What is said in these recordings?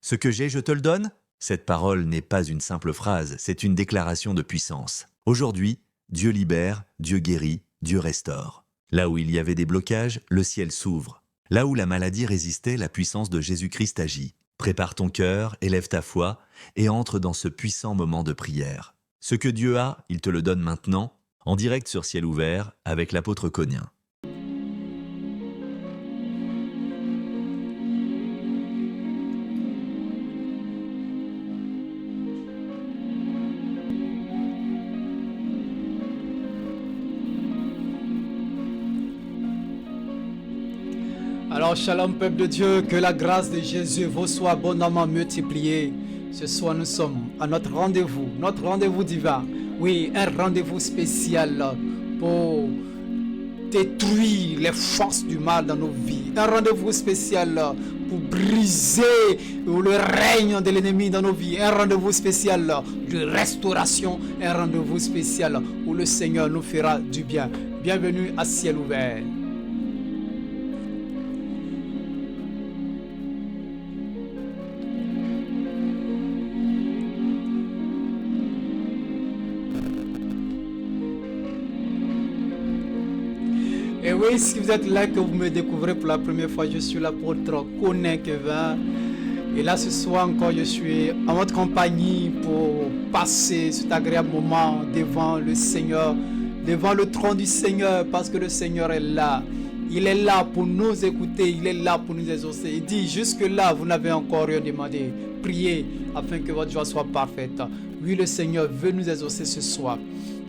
Ce que j'ai, je te le donne ?» Cette parole n'est pas une simple phrase, c'est une déclaration de puissance. Aujourd'hui, Dieu libère, Dieu guérit, Dieu restaure. Là où il y avait des blocages, le ciel s'ouvre. Là où la maladie résistait, la puissance de Jésus-Christ agit. Prépare ton cœur, élève ta foi et entre dans ce puissant moment de prière. Ce que Dieu a, il te le donne maintenant, en direct sur Ciel Ouvert avec l'apôtre Cognien. Alors, shalom peuple de Dieu, que la grâce de Jésus vous soit abondamment multipliée. Ce soir, nous sommes à notre rendez-vous divin. Oui, un rendez-vous spécial pour détruire les forces du mal dans nos vies. Un rendez-vous spécial pour briser le règne de l'ennemi dans nos vies. Un rendez-vous spécial de restauration. Un rendez-vous spécial où le Seigneur nous fera du bien. Bienvenue à Ciel Ouvert. Et oui, si vous êtes là, que vous me découvrez pour la première fois, je suis l'apôtre Cognien Kevin. Et là, ce soir encore, je suis en votre compagnie pour passer cet agréable moment devant le Seigneur, devant le trône du Seigneur, parce que le Seigneur est là. Il est là pour nous écouter, il est là pour nous exaucer. Il dit, jusque-là, vous n'avez encore rien demandé. Priez afin que votre joie soit parfaite. Oui, le Seigneur veut nous exaucer ce soir.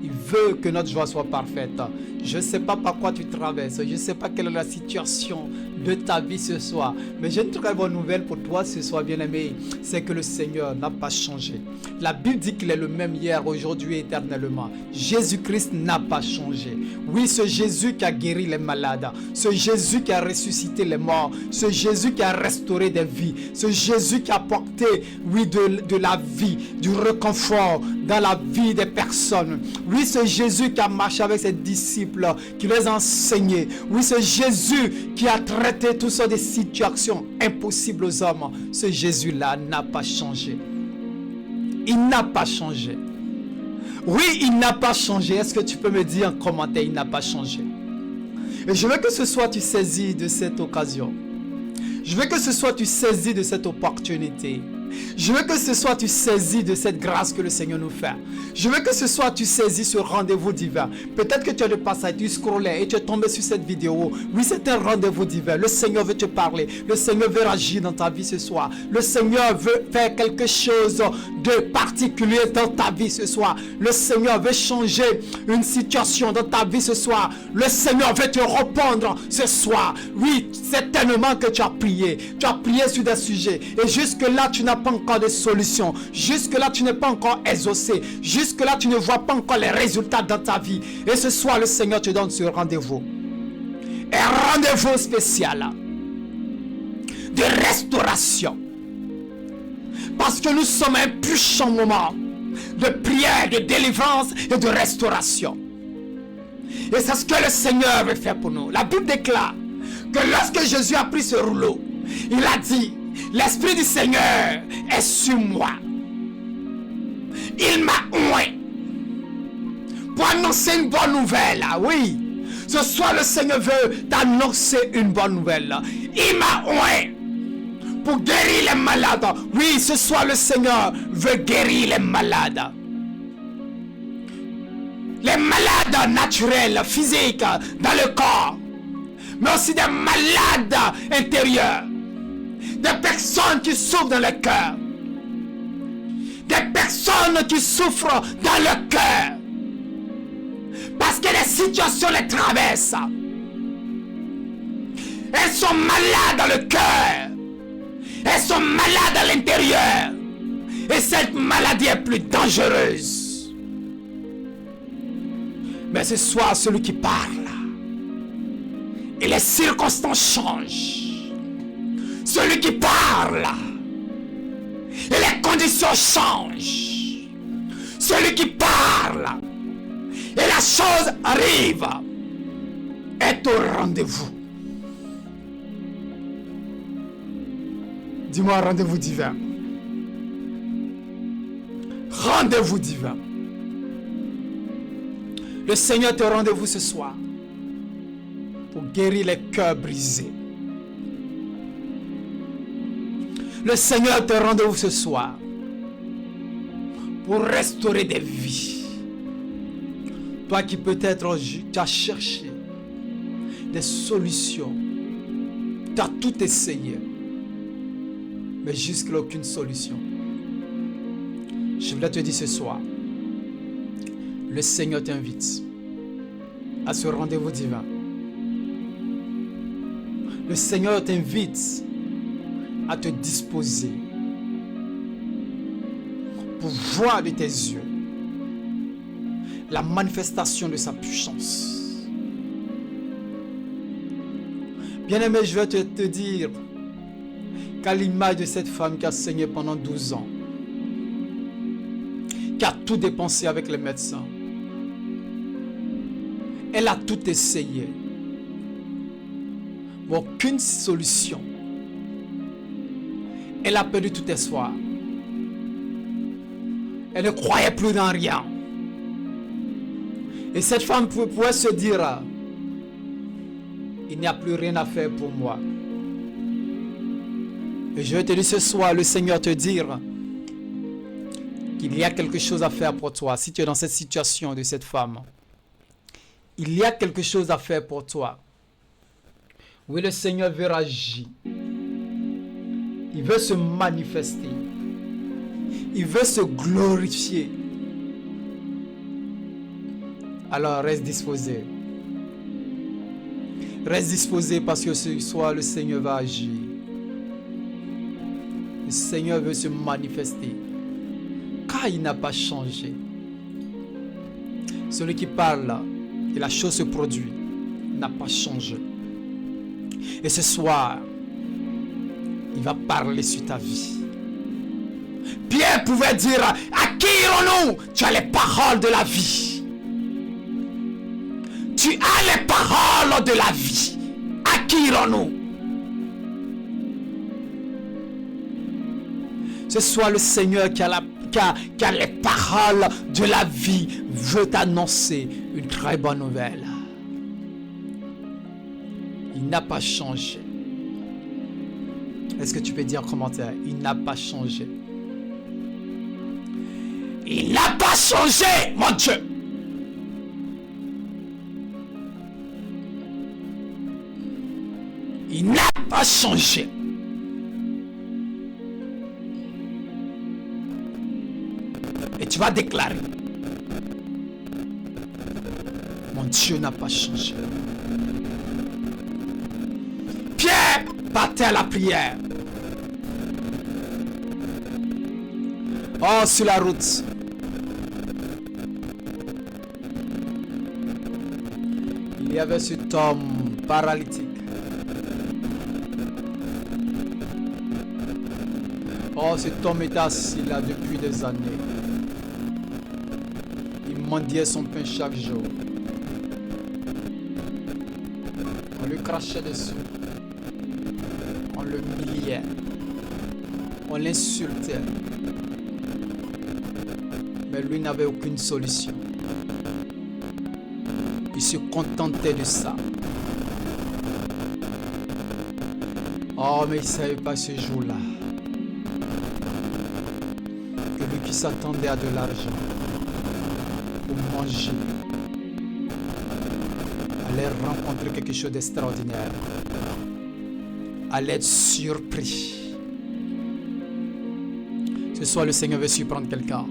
Il veut que notre joie soit parfaite. Je ne sais pas par quoi tu traverses. Je ne sais pas quelle est la situation de ta vie ce soir. Mais j'ai une très bonne nouvelle pour toi ce soir, bien-aimé. C'est que le Seigneur n'a pas changé. La Bible dit qu'il est le même hier, aujourd'hui et éternellement. Jésus-Christ n'a pas changé. Oui, ce Jésus qui a guéri les malades. Ce Jésus qui a ressuscité les morts. Ce Jésus qui a restauré des vies. Ce Jésus qui a apporté, oui, de la vie, du réconfort dans la vie des personnes. Oui, c'est Jésus qui a marché avec ses disciples, qui les a enseignés. Oui, c'est Jésus qui a traité toutes sortes de situations impossibles aux hommes. Ce Jésus-là n'a pas changé. Il n'a pas changé. Oui, il n'a pas changé. Est-ce que tu peux me dire en commentaire, il n'a pas changé? Et je veux que ce soit tu saisis de cette occasion. Je veux que ce soit tu saisis de cette opportunité. Je veux que ce soit tu saisis de cette grâce que le Seigneur nous fait. Je veux que ce soit tu saisis ce rendez-vous divin. Peut-être que tu as le passage, tu scrollais et tu es tombé sur cette vidéo. Oui, c'est un rendez-vous divin. Le Seigneur veut te parler. Le Seigneur veut agir dans ta vie ce soir. Le Seigneur veut faire quelque chose de particulier dans ta vie ce soir. Le Seigneur veut changer une situation dans ta vie ce soir. Le Seigneur veut te répondre ce soir. Oui, certainement que tu as prié. Tu as prié sur des sujets. Et jusque-là, tu n'as pas encore de solution. Jusque-là, tu n'es pas encore exaucé. Jusque-là, tu ne vois pas encore les résultats dans ta vie. Et ce soir, le Seigneur te donne ce rendez-vous. Un rendez-vous spécial de restauration. Parce que nous sommes à un puissant moment de prière, de délivrance et de restauration. Et c'est ce que le Seigneur veut faire pour nous. La Bible déclare que lorsque Jésus a pris ce rouleau, il a dit: l'Esprit du Seigneur est sur moi. Il m'a oint pour annoncer une bonne nouvelle. Ah oui, ce soir le Seigneur veut t'annoncer une bonne nouvelle. Il m'a oint pour guérir les malades. Oui, ce soir le Seigneur veut guérir les malades. Les malades naturels, physiques, dans le corps. Mais aussi des malades intérieurs. Des personnes qui souffrent dans le cœur. Des personnes qui souffrent dans le cœur. Parce que les situations les traversent. Elles sont malades dans le cœur. Elles sont malades à l'intérieur. Et cette maladie est plus dangereuse. Mais ce soir, celui qui parle, et les circonstances changent. Celui qui parle, et les conditions changent. Celui qui parle, et la chose arrive, est au rendez-vous. Dis-moi un rendez-vous divin. Rendez-vous divin. Le Seigneur te rendez-vous ce soir pour guérir les cœurs brisés. Le Seigneur te rendez-vous ce soir pour restaurer des vies. Toi qui peut-être tu as cherché des solutions, tu as tout essayé, mais jusqu'à aucune solution. Je voulais te dire ce soir, le Seigneur t'invite à ce rendez-vous divin. Le Seigneur t'invite à te disposer pour voir de tes yeux la manifestation de sa puissance. Bien-aimé, je vais te dire qu'à l'image de cette femme qui a saigné pendant 12 ans, qui a tout dépensé avec les médecins, elle a tout essayé, mais aucune solution. Elle a perdu tout espoir. Elle ne croyait plus dans rien. Et cette femme pouvait se dire, il n'y a plus rien à faire pour moi. Et je vais te dire ce soir, le Seigneur te dire qu'il y a quelque chose à faire pour toi. Si tu es dans cette situation de cette femme, il y a quelque chose à faire pour toi. Oui, le Seigneur veut agir. Il veut se manifester. Il veut se glorifier. Alors reste disposé. Reste disposé parce que ce soir le Seigneur va agir. Le Seigneur veut se manifester. Car il n'a pas changé. Celui qui parle et la chose se produit n'a pas changé. Et ce soir, il va parler sur ta vie. Pierre pouvait dire, à qui irons-nous? Tu as les paroles de la vie. Tu as les paroles de la vie. À qui irons-nous? Ce soir, le Seigneur qui a les paroles de la vie veut t'annoncer une très bonne nouvelle. Il n'a pas changé. Est-ce que tu peux dire en commentaire? Il n'a pas changé. Il n'a pas changé, mon Dieu. Il n'a pas changé. Et tu vas déclarer, mon Dieu n'a pas changé. Pierre partait à la prière. Oh, sur la route. Il y avait cet homme paralytique. Oh, cet homme était assis là depuis des années. Il mendiait son pain chaque jour. On lui crachait dessus. On le humiliait. On l'insultait. Mais lui n'avait aucune solution. Il se contentait de ça. Oh, mais il ne savait pas ce jour-là que lui qui s'attendait à de l'argent pour manger allait rencontrer quelque chose d'extraordinaire, allait être surpris. Ce soir, le Seigneur veut surprendre quelqu'un.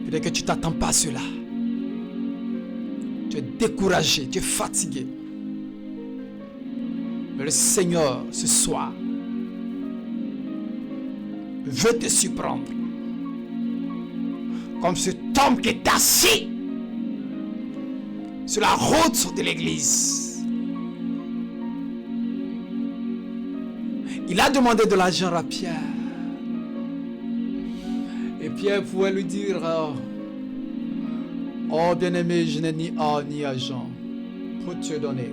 Peut-être que tu ne t'attends pas à cela. Tu es découragé, tu es fatigué. Mais le Seigneur, ce soir, veut te surprendre. Comme cet homme qui est assis sur la route de l'église. Il a demandé de l'argent à Pierre. Et Pierre pouvait lui dire, oh bien-aimé, je n'ai ni or ni argent pour te donner.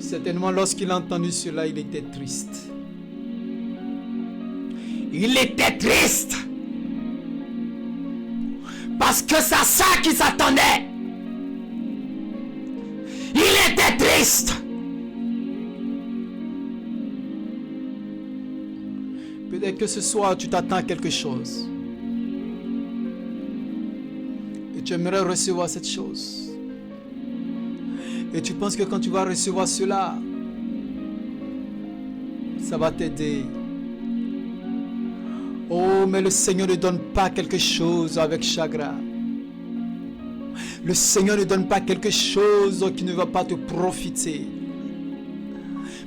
Certainement lorsqu'il a entendu cela, il était triste. Il était triste. Parce que c'est à ça qu'il s'attendait. Il était triste. Peut-être que ce soir, tu t'attends à quelque chose. Et tu aimerais recevoir cette chose. Et tu penses que quand tu vas recevoir cela, ça va t'aider. Oh, mais le Seigneur ne donne pas quelque chose avec chagrin. Le Seigneur ne donne pas quelque chose qui ne va pas te profiter.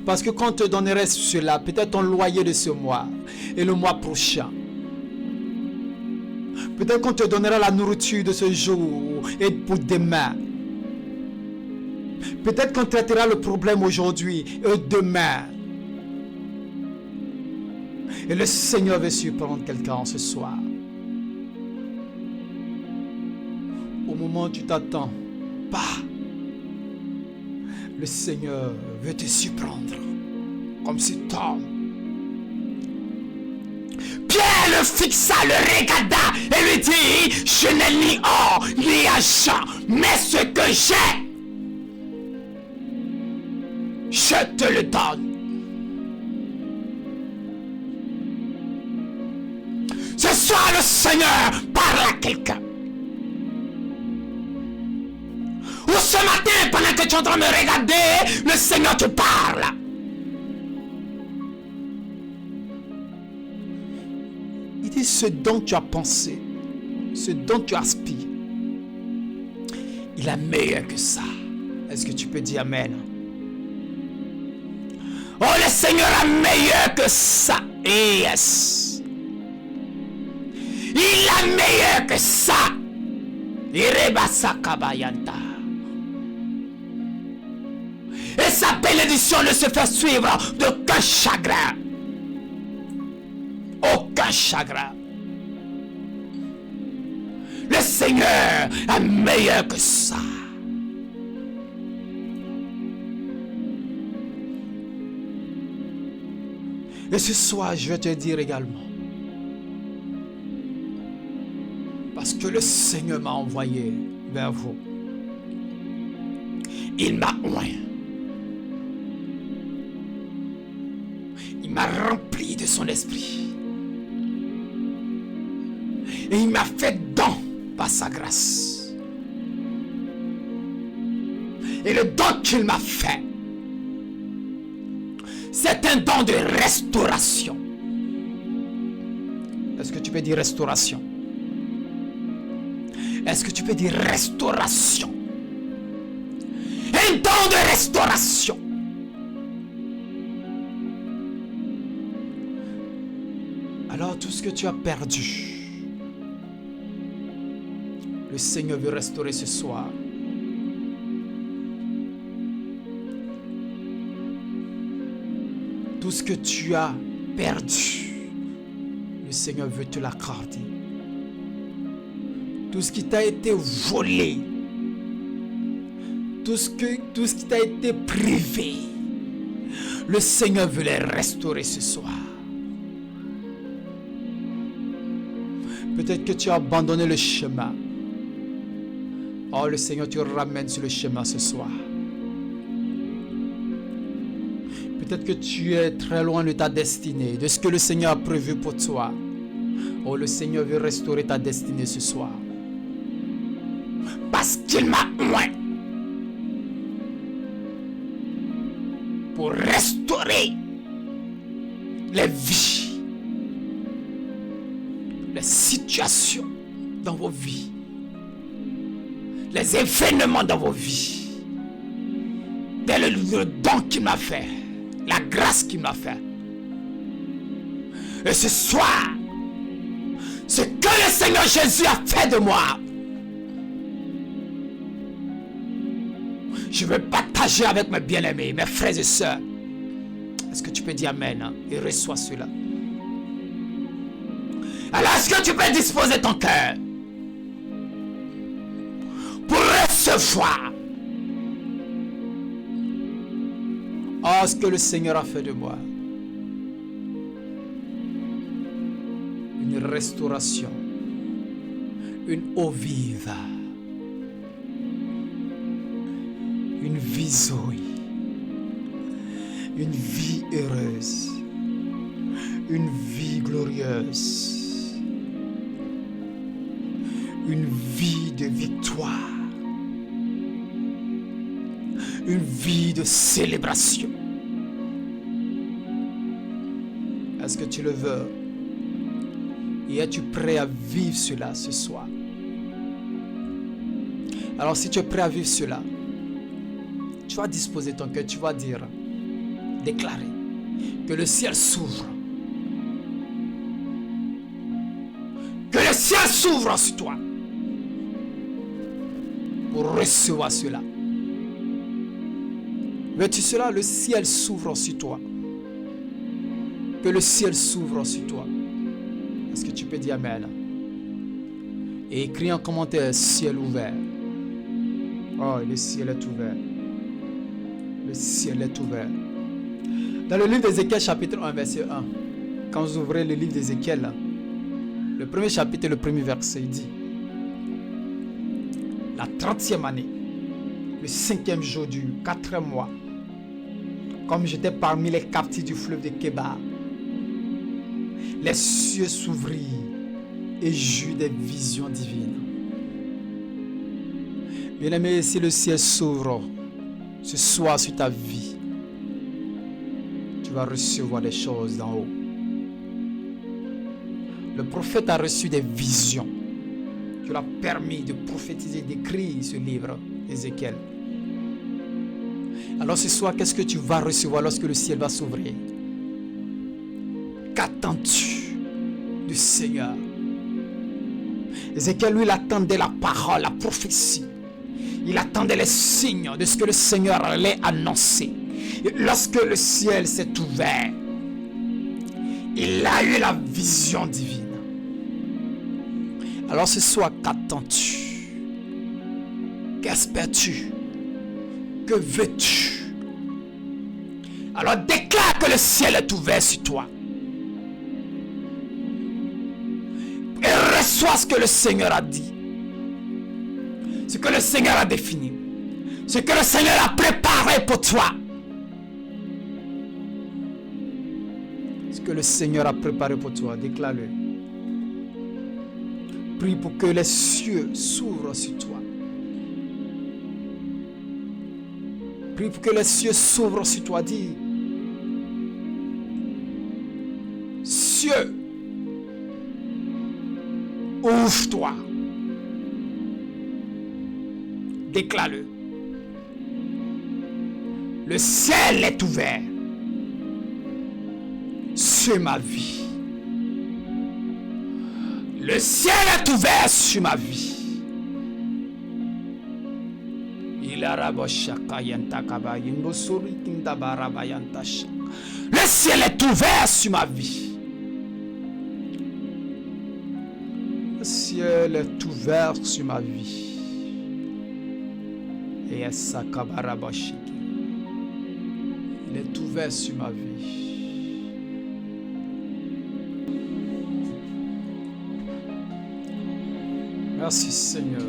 Parce que quand on te donnerait cela, peut-être ton loyer de ce mois et le mois prochain. Peut-être qu'on te donnera la nourriture de ce jour et pour demain. Peut-être qu'on traitera le problème aujourd'hui et demain. Et le Seigneur veut surprendre quelqu'un ce soir. Au moment où tu t'attends pas, le Seigneur veut te surprendre. Comme cet homme. Pierre le fixa, le regarda et lui dit, je n'ai ni or ni argent, mais ce que j'ai, je te le donne. Ce soir, le Seigneur parle à quelqu'un. Ou ce matin, pendant que tu es en train de me regarder, le Seigneur te parle. Il dit, ce dont tu as pensé, ce dont tu aspires, il est meilleur que ça. Est-ce que tu peux dire Amen? Oh, le Seigneur est meilleur que ça. Yes. Il est meilleur que ça. Et sa bénédiction ne se fait suivre d'aucun chagrin. Aucun chagrin. Le Seigneur est meilleur que ça. Et ce soir, je vais te dire également, parce que le Seigneur m'a envoyé vers vous. Il m'a oint. Il m'a rempli de son esprit. Et il m'a fait don par sa grâce. Et le don qu'il m'a fait, c'est un don de restauration. Est-ce que tu peux dire restauration? Est-ce que tu peux dire restauration? Un don de restauration. Alors tout ce que tu as perdu, le Seigneur veut restaurer ce soir. Tout ce que tu as perdu, le Seigneur veut te l'accorder. Tout ce qui t'a été volé, tout ce qui t'a été privé, le Seigneur veut les restaurer ce soir. Peut-être que tu as abandonné le chemin. Oh, le Seigneur te ramène sur le chemin ce soir. Peut-être que tu es très loin de ta destinée, de ce que le Seigneur a prévu pour toi. Oh, le Seigneur veut restaurer ta destinée ce soir. Parce qu'il m'a oint pour restaurer les vies, les situations dans vos vies, les événements dans vos vies. Tel est le don qu'il m'a fait, la grâce qu'il m'a fait. Et ce soir, ce que le Seigneur Jésus a fait de moi, je veux partager avec mes bien-aimés, mes frères et sœurs. Est-ce que tu peux dire Amen, hein, et reçois cela? Alors, est-ce que tu peux disposer ton cœur pour recevoir ce que le Seigneur a fait de moi? une restauration, une eau vive, une vie Zoé, une vie heureuse, une vie glorieuse, une vie de victoire, une vie de célébration. Est-ce que tu le veux? Et es-tu prêt à vivre cela ce soir? Alors si tu es prêt à vivre cela, tu vas disposer ton cœur, tu vas dire, déclarer que le ciel s'ouvre. Que le ciel s'ouvre sur toi pour recevoir cela. Veux-tu cela? Le ciel s'ouvre sur toi. Que le ciel s'ouvre sur toi. Est-ce que tu peux dire Amen? Et écris en commentaire ciel ouvert. Oh, le ciel est ouvert. Le ciel est ouvert. Dans le livre d'Ézéchiel, chapitre 1, verset 1, quand vous ouvrez le livre d'Ézéchiel, le premier chapitre et le premier verset, il dit: la 30e année, le 5e jour du 4e mois, comme j'étais parmi les captifs du fleuve de Kébar, les cieux s'ouvrirent et j'eus des visions divines. Bien-aimé, si le ciel s'ouvre ce soir sur ta vie, tu vas recevoir des choses d'en haut. Le prophète a reçu des visions. Tu l'as permis de prophétiser, d'écrire ce livre, Ézéchiel. Alors ce soir, qu'est-ce que tu vas recevoir lorsque le ciel va s'ouvrir? Qu'attends-tu du Seigneur? Ézéchiel, lui, il attendait la parole, la prophétie. Il attendait les signes de ce que le Seigneur allait annoncer. Et lorsque le ciel s'est ouvert, il a eu la vision divine. Alors ce soir, qu'attends-tu? Qu'espères-tu? Que veux-tu? Alors déclare que le ciel est ouvert sur toi. Et reçois ce que le Seigneur a dit. Ce que le Seigneur a défini. Ce que le Seigneur a préparé pour toi. Ce que le Seigneur a préparé pour toi, déclare-le. Prie pour que les cieux s'ouvrent sur toi. Prie pour que les cieux s'ouvrent sur toi. Dis: cieux, ouvre-toi. Déclare-le. Le ciel est ouvert sur ma vie. Le ciel est ouvert sur ma vie. Le ciel est ouvert sur ma vie. Le ciel est ouvert sur ma vie. Et il est ouvert sur ma vie. Merci Seigneur.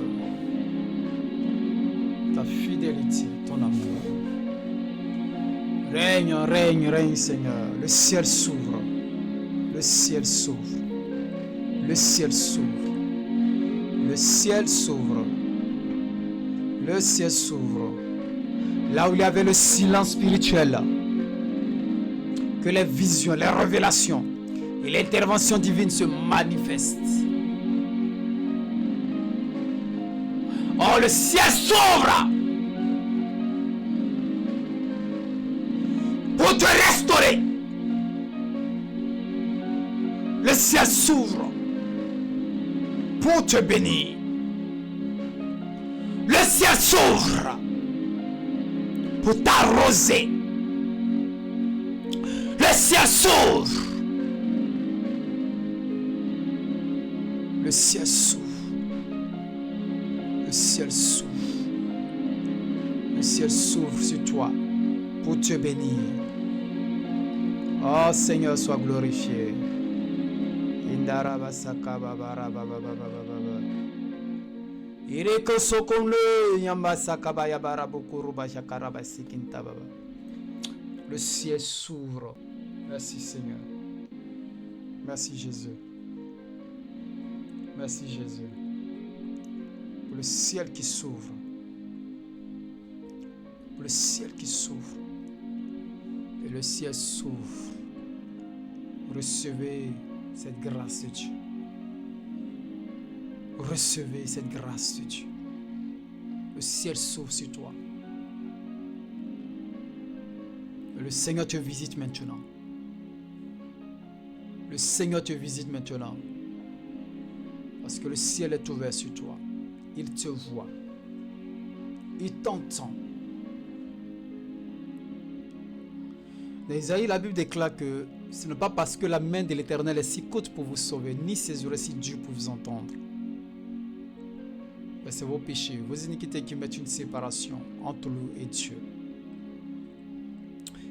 Ta fidélité, ton amour. Règne, règne, règne Seigneur. Le ciel s'ouvre. Le ciel s'ouvre. Le ciel s'ouvre. Le ciel s'ouvre. Le ciel s'ouvre. Là où il y avait le silence spirituel, que les visions, les révélations et l'intervention divine se manifestent. Oh, le ciel s'ouvre pour te restaurer. Le ciel s'ouvre pour te bénir. Le ciel s'ouvre pour t'arroser. Le ciel s'ouvre. Le ciel s'ouvre. Le ciel s'ouvre. Le ciel s'ouvre sur toi pour te bénir. Oh Seigneur, sois glorifié. In Le ciel s'ouvre. Merci Seigneur. Merci Jésus. Merci Jésus. Pour le ciel qui s'ouvre. Pour le ciel qui s'ouvre. Et le ciel s'ouvre. Recevez cette grâce de Dieu. Recevez cette grâce de Dieu. Le ciel s'ouvre sur toi. Et le Seigneur te visite maintenant. Le Seigneur te visite maintenant. Parce que le ciel est ouvert sur toi. Il te voit. Il t'entend. Dans Isaïe, la Bible déclare que ce n'est pas parce que la main de l'Éternel est si courte pour vous sauver, ni ses oreilles si dures pour vous entendre. Mais c'est vos péchés, vos iniquités qui mettent une séparation entre nous et Dieu.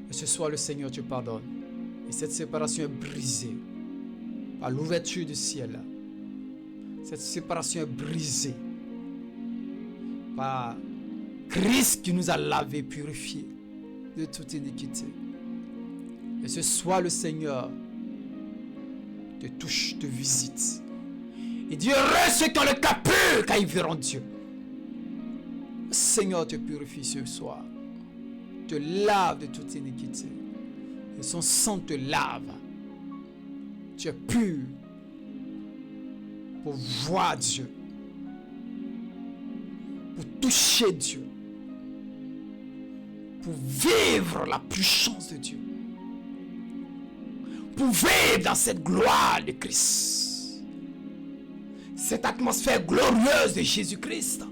Et ce soir, le Seigneur te pardonne. Et cette séparation est brisée par l'ouverture du ciel. Cette séparation est brisée par Christ qui nous a lavés, purifiés de toute iniquité. Et ce soir, le Seigneur te touche, te visite. Il dit heureux ceux qui ont le cœur pur, car ils verront Dieu. Le Seigneur te purifie ce soir. Te lave de toute iniquité. Et son sang te lave. Tu es pur pour voir Dieu. Pour toucher Dieu. Pour vivre la puissance de Dieu. Pour vivre dans cette gloire de Christ. Cette atmosphère glorieuse de Jésus-Christ.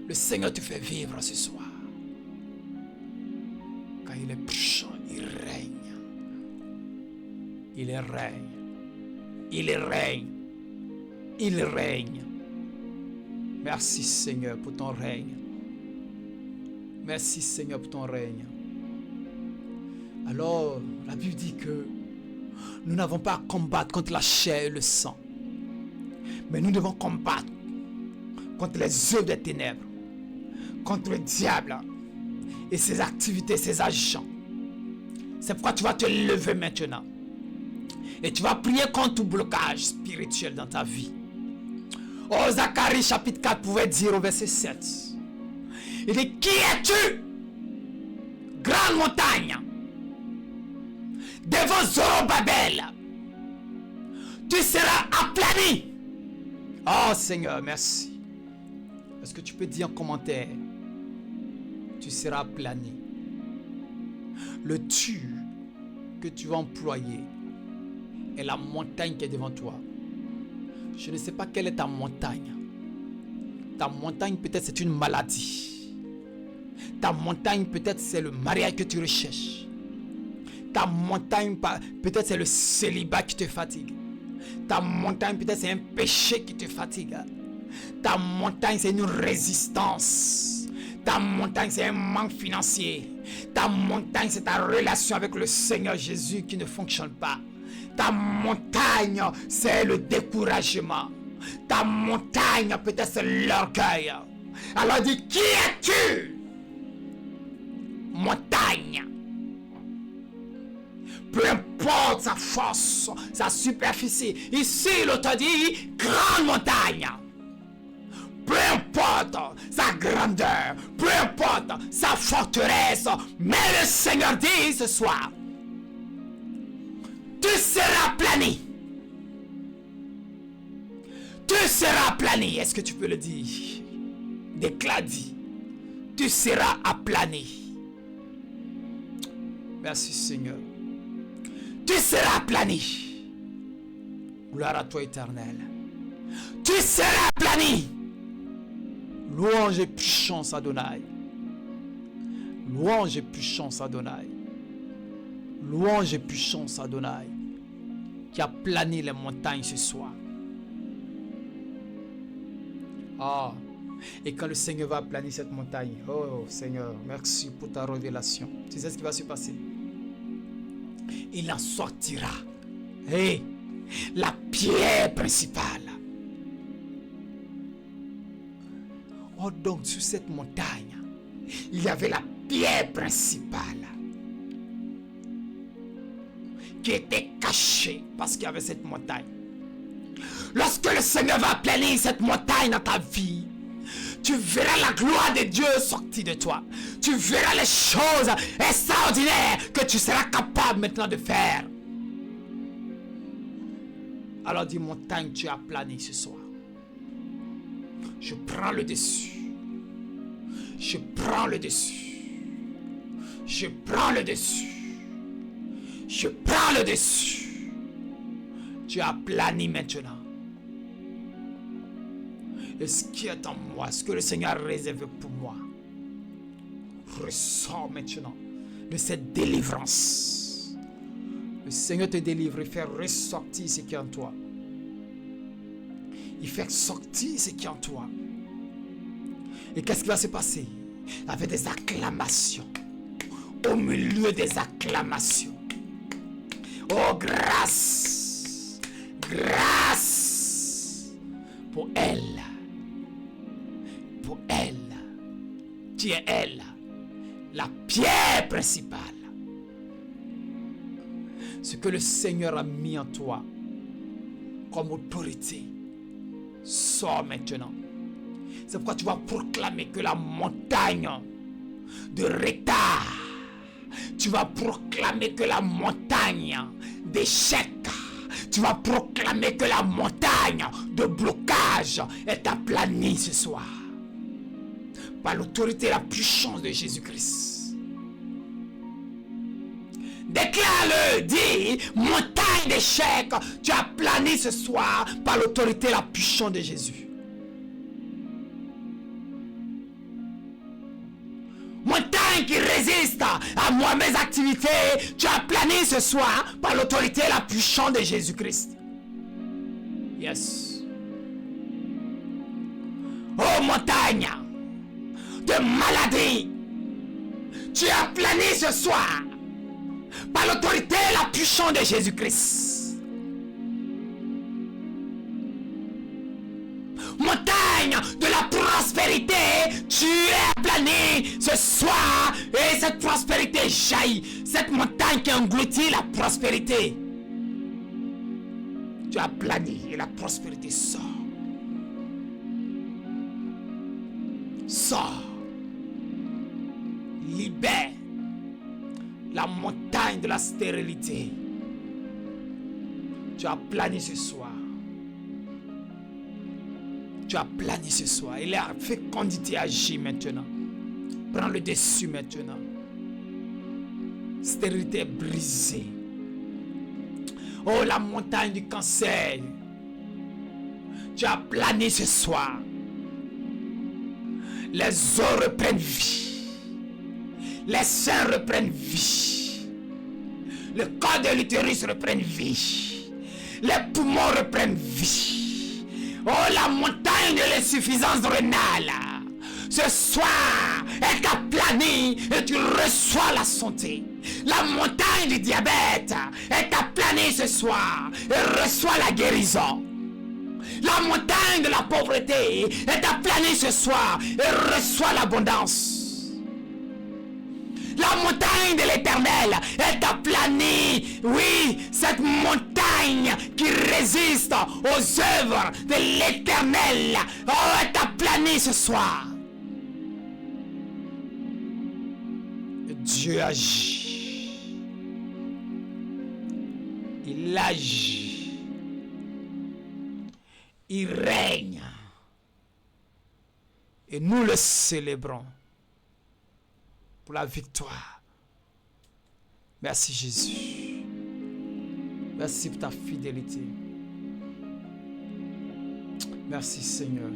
Le Seigneur te fait vivre ce soir. Car il est puissant, il règne. Il règne. Il règne. Il règne. Merci Seigneur pour ton règne. Merci Seigneur pour ton règne. Alors, la Bible dit que nous n'avons pas à combattre contre la chair et le sang. Mais nous devons combattre contre les œuvres des ténèbres, contre le diable et ses activités, ses agents. C'est pourquoi tu vas te lever maintenant. Et tu vas prier contre tout blocage spirituel dans ta vie. Oh, Zacharie chapitre 4 pouvait dire au verset 7. Il dit, qui es-tu? Grande montagne. Devant Zorobabel, tu seras aplani. Oh Seigneur, merci. Est-ce que tu peux dire en commentaire? Tu seras aplani. Le tu que tu vas employer est la montagne qui est devant toi. Je ne sais pas quelle est ta montagne. Ta montagne peut-être c'est une maladie. Ta montagne peut-être c'est le mariage que tu recherches. Ta montagne peut-être c'est le célibat qui te fatigue. Ta montagne peut-être c'est un péché qui te fatigue. Ta montagne c'est une résistance. Ta montagne c'est un manque financier. Ta montagne c'est ta relation avec le Seigneur Jésus qui ne fonctionne pas. Ta montagne c'est le découragement. Ta montagne peut-être c'est l'orgueil. Alors dis, qui es-tu? Montagne. Peu importe sa force, sa superficie. Ici, l'auteur dit grande montagne. Peu importe sa grandeur, peu importe sa forteresse, mais le Seigneur dit ce soir, tu seras aplani. Tu seras aplani. Est-ce que tu peux le dire? Déclare, dit, tu seras aplani. Merci Seigneur. Tu seras aplani. Gloire à toi éternel. Tu seras aplani. Louange et puissance Adonai. Louange et puissance Adonai. Louange et puissance Adonai. Qui a plané les montagnes ce soir. Ah. Et quand le Seigneur va planer cette montagne, oh Seigneur, merci pour ta révélation. Tu sais ce qui va se passer? Il en sortira. Hey, la pierre principale. Oh, donc sur cette montagne, il y avait la pierre principale qui était cachée parce qu'il y avait cette montagne. Lorsque le Seigneur va aplanir cette montagne dans ta vie, tu verras la gloire de Dieu sortir de toi. Tu verras les choses extraordinaires que tu seras capable maintenant de faire. Alors dis, montagne, tu as plané ce soir. Je prends le dessus. Je prends le dessus. Je prends le dessus. Je prends le dessus. Tu as plané maintenant. Et ce qui est en moi, ce que le Seigneur a réservé pour moi, ressort maintenant de cette délivrance. Le Seigneur te délivre et fait ressortir ce qui est en toi. Il fait sortir ce qui est en toi. Et qu'est-ce qui va se passer? Avec des acclamations. Au milieu des acclamations. Oh, grâce. Grâce. Pour elle. Pour elle. Tu es elle. La pierre principale. Ce que le Seigneur a mis en toi comme autorité sort maintenant. C'est pourquoi tu vas proclamer que la montagne de retard, tu vas proclamer que la montagne d'échec, tu vas proclamer que la montagne de blocage est aplanie ce soir. Par l'autorité et la puissance de Jésus-Christ. Déclare-le, dis, montagne d'échec, tu as plané ce soir par l'autorité et la puissance de Jésus. Montagne qui résiste à moi, mes activités, tu as plané ce soir par l'autorité et la puissance de Jésus-Christ. Yes. Oh montagne de maladie, tu as plané ce soir par l'autorité et la puissance de Jésus-Christ. Montagne de la prospérité, tu es plané ce soir et cette prospérité jaillit. Cette montagne qui engloutit la prospérité, tu as plané et la prospérité sort. Sors. Libère la montagne de la stérilité. Tu as plané ce soir. Tu as plané ce soir. Et la fécondité agit maintenant. Prends le dessus maintenant. Stérilité brisée. Oh, la montagne du cancer. Tu as plané ce soir. Les os reprennent vie. Les seins reprennent vie. Le corps de l'utérus reprend vie. Les poumons reprennent vie. Oh, la montagne de l'insuffisance rénale ce soir est aplanie et tu reçois la santé. La montagne du diabète est aplanée ce soir et reçoit la guérison. La montagne de la pauvreté est aplanée ce soir et reçoit l'abondance. La montagne de l'Éternel est aplanie. Oui, cette montagne qui résiste aux œuvres de l'Éternel est aplanie ce soir. Dieu agit. Il agit. Il règne. Et nous le célébrons pour la victoire. Merci Jésus. Merci pour ta fidélité. Merci Seigneur.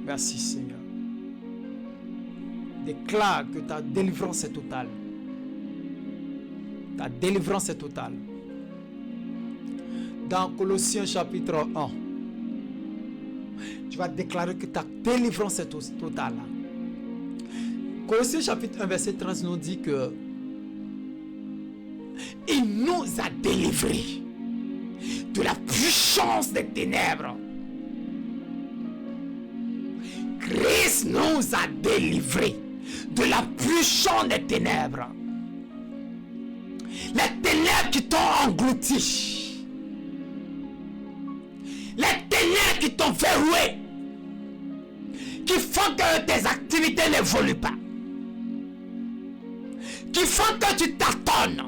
Merci Seigneur. Déclare que ta délivrance est totale. Ta délivrance est totale. Dans Colossiens chapitre 1, tu vas déclarer que ta délivrance est totale. Colossiens chapitre 1 verset 13 nous dit que Il nous a délivrés de la puissance des ténèbres. Christ nous a délivrés de la puissance des ténèbres. Les ténèbres qui t'ont englouti. Les ténèbres qui t'ont verrouillé. Qui font que tes activités n'évoluent pas. Qui font que tu tâtonnes.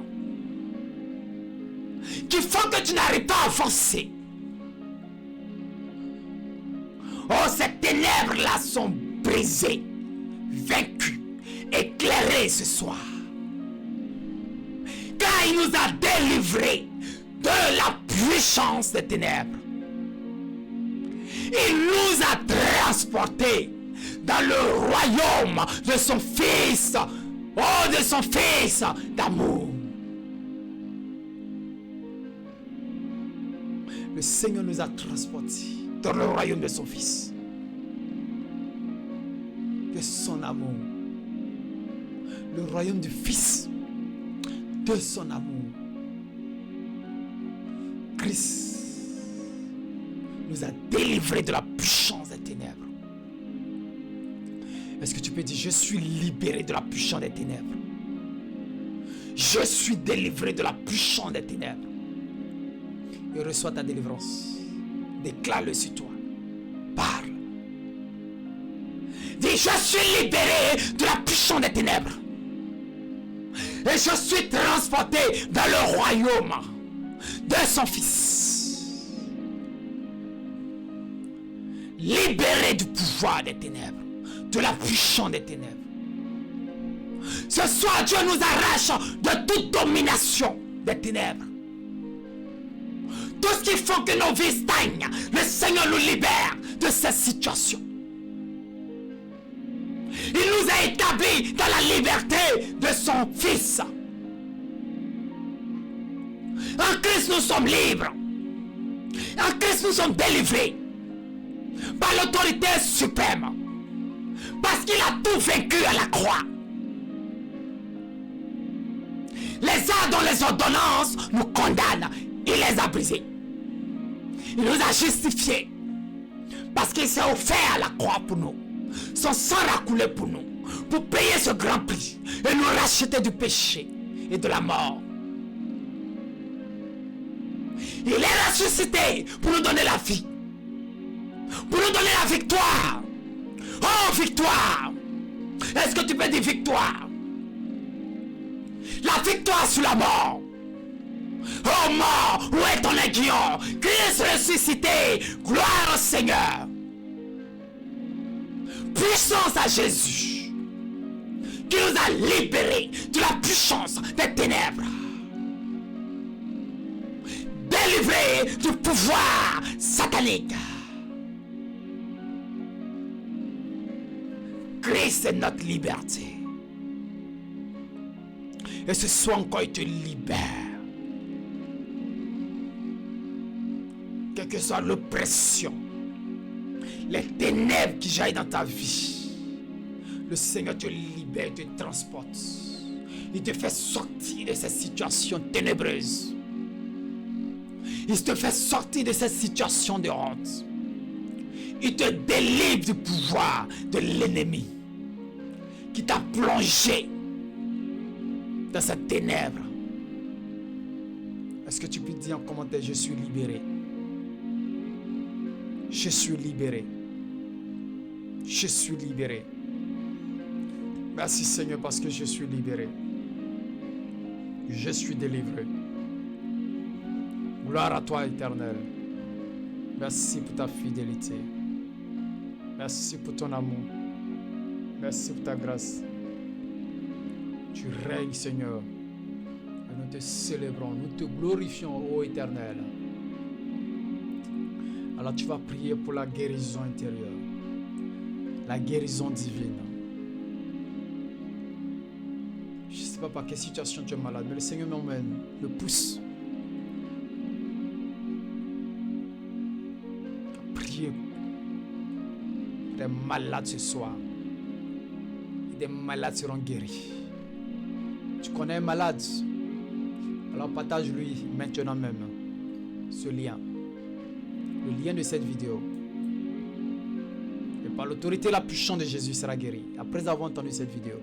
Qui font que tu n'arrives pas à avancer. Oh, ces ténèbres-là sont brisées, vaincues, éclairées ce soir. Car il nous a délivrés de la puissance des ténèbres. Il nous a transportés dans le royaume de son Fils. Oh, de son Fils d'amour. Le Seigneur nous a transportés dans le royaume de son Fils. De son amour. Le royaume du Fils. De son amour. Christ nous a délivrés de la puissance des ténèbres. Est-ce que tu peux dire, je suis libéré de la puissance des ténèbres? Je suis délivré de la puissance des ténèbres. Et reçois ta délivrance. Déclare-le sur toi. Parle. Dis, je suis libéré de la puissance des ténèbres. Et je suis transporté dans le royaume de son Fils. Libéré du pouvoir des ténèbres, de la puissance des ténèbres. Ce soir, Dieu nous arrache de toute domination des ténèbres. Tout ce qui fait que nos vies stagnent, le Seigneur nous libère de cette situation. Il nous a établis dans la liberté de son Fils. En Christ, nous sommes libres. En Christ, nous sommes délivrés par l'autorité suprême. Parce qu'il a tout vaincu à la croix. Les ordres dont les ordonnances nous condamnent, il les a brisés. Il nous a justifiés. Parce qu'il s'est offert à la croix pour nous. Son sang a coulé pour nous. Pour payer ce grand prix. Et nous racheter du péché et de la mort. Il est ressuscité pour nous donner la vie. Pour nous donner la victoire. Oh, victoire! Est-ce que tu peux dire victoire? La victoire sur la mort. Oh mort, où est ton aiguillon? Christ ressuscité, gloire au Seigneur. Puissance à Jésus, qui nous a libérés de la puissance des ténèbres. Délivrés du pouvoir satanique. Christ est notre liberté. Et ce soir encore, il te libère. Quelle que soit l'oppression, les ténèbres qui jaillissent dans ta vie, le Seigneur te libère, te transporte. Il te fait sortir de cette situation ténébreuse. Il te fait sortir de cette situation de honte. Il te délivre du pouvoir de l'ennemi qui t'a plongé dans cette ténèbre. Est-ce que tu peux dire en commentaire, je suis libéré? Je suis libéré. Je suis libéré. Merci Seigneur parce que je suis libéré. Je suis délivré. Gloire à toi Éternel. Merci pour ta fidélité. Merci pour ton amour. Merci pour ta grâce. Tu règnes, Seigneur. Et nous te célébrons, nous te glorifions, ô Éternel. Alors tu vas prier pour la guérison intérieure. La guérison divine. Je ne sais pas par quelle situation tu es malade, mais le Seigneur m'emmène, me pousse. Priez. Des malades ce soir. Et des malades seront guéris. Tu connais un malade. Alors partage-lui maintenant même ce lien. Le lien de cette vidéo. Et par l'autorité la puissante de Jésus, il sera guéri. Après avoir entendu cette vidéo.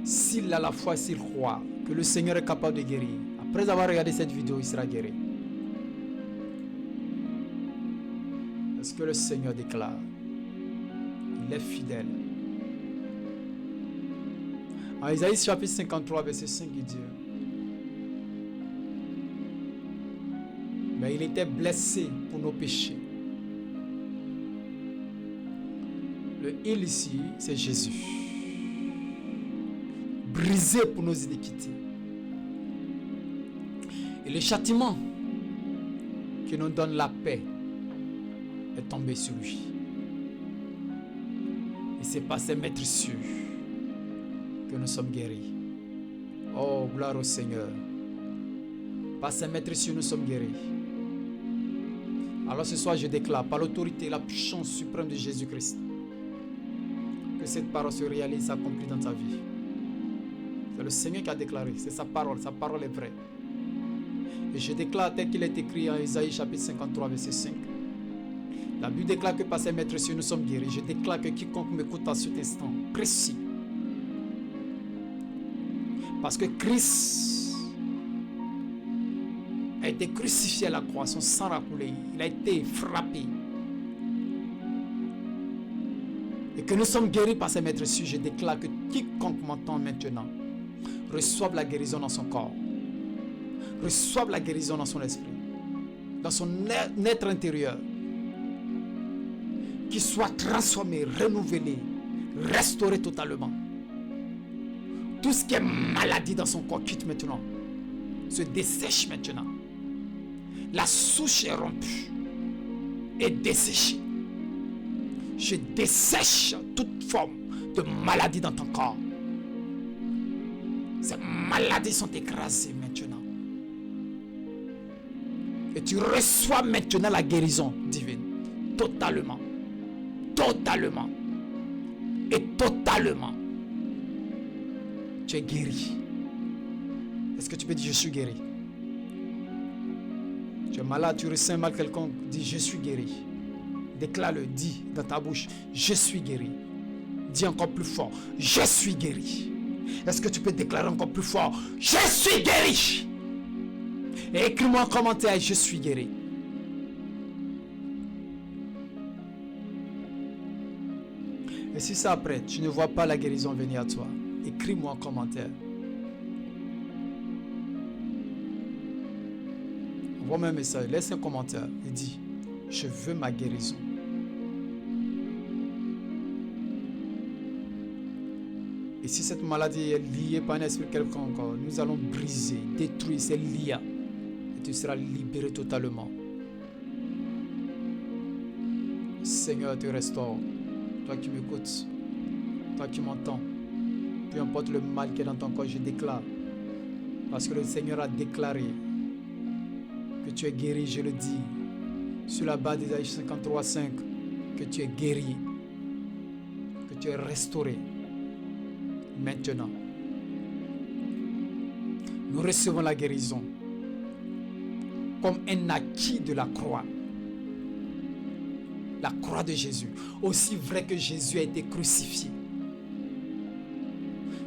S'il a la foi, s'il croit que le Seigneur est capable de guérir, après avoir regardé cette vidéo, il sera guéri. Parce que le Seigneur déclare, il est fidèle. En Isaïe chapitre 53, verset 5, il dit, mais il était blessé pour nos péchés. Le il ici, c'est Jésus. Brisé pour nos iniquités. Et le châtiment qui nous donne la paix est tombé sur lui. Et c'est par ses maîtrissures que nous sommes guéris. Oh, gloire au Seigneur. Par ses maîtrissures, nous sommes guéris. Alors ce soir, je déclare par l'autorité et la puissance suprême de Jésus-Christ que cette parole se réalise, s'accomplit dans ta vie. C'est le Seigneur qui a déclaré, c'est sa parole est vraie. Et je déclare tel qu'il est écrit en Isaïe chapitre 53, verset 5. La Bible déclare que par ses maîtres nous sommes guéris. Je déclare que quiconque m'écoute à cet instant, précis. Parce que Christ a été crucifié à la croix, son sang a coulé, il a été frappé. Et que nous sommes guéris par ses maîtres, je déclare que quiconque m'entend maintenant reçoive la guérison dans son corps, reçoive la guérison dans son esprit, dans son être intérieur, qu'il soit transformé, renouvelé, restauré totalement. Tout ce qui est maladie dans son corps quitte maintenant, se dessèche maintenant. La souche est rompue et desséchée. Je dessèche toute forme de maladie dans ton corps. Ces maladies sont écrasées maintenant. Et tu reçois maintenant la guérison divine. Totalement. Totalement. Et totalement. Tu es guéri. Est-ce que tu peux dire je suis guéri? Tu es malade, tu ressens mal quelconque, dis je suis guéri. Déclare-le, dis dans ta bouche, je suis guéri. Dis encore plus fort, je suis guéri. Est-ce que tu peux déclarer encore plus fort, je suis guéri? Et écris-moi en commentaire, je suis guéri. Et si ça après, tu ne vois pas la guérison venir à toi, écris-moi en commentaire. Envoie-moi un message, laisse un commentaire et dis, je veux ma guérison. Et si cette maladie est liée par un esprit quelconque, nous allons briser, détruire ces liens et tu seras libéré totalement. Seigneur te restaure, toi qui m'écoutes, toi qui m'entends, peu importe le mal qui est dans ton corps, je déclare, parce que le Seigneur a déclaré que tu es guéri, je le dis, sur la base d'Isaïe 53:5, que tu es guéri, que tu es restauré. Maintenant, nous recevons la guérison comme un acquis de la croix. La croix de Jésus, aussi vrai que Jésus a été crucifié.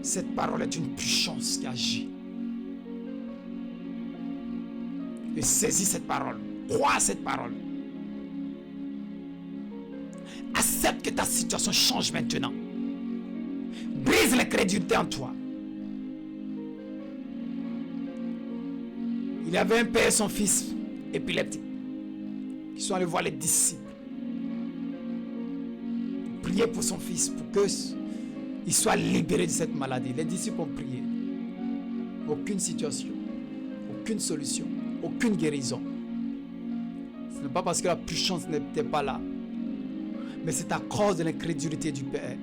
Cette parole est une puissance qui agit. Et saisis cette parole, crois à cette parole. Accepte que ta situation change maintenant. Brise l'incrédulité en toi. Il y avait un père et son fils épileptique qui sont allés voir les disciples. Prier pour son fils pour qu'il soit libéré de cette maladie. Les disciples ont prié. Aucune situation, aucune solution, aucune guérison. Ce n'est pas parce que la puissance n'était pas là, mais c'est à cause de l'incrédulité du Père.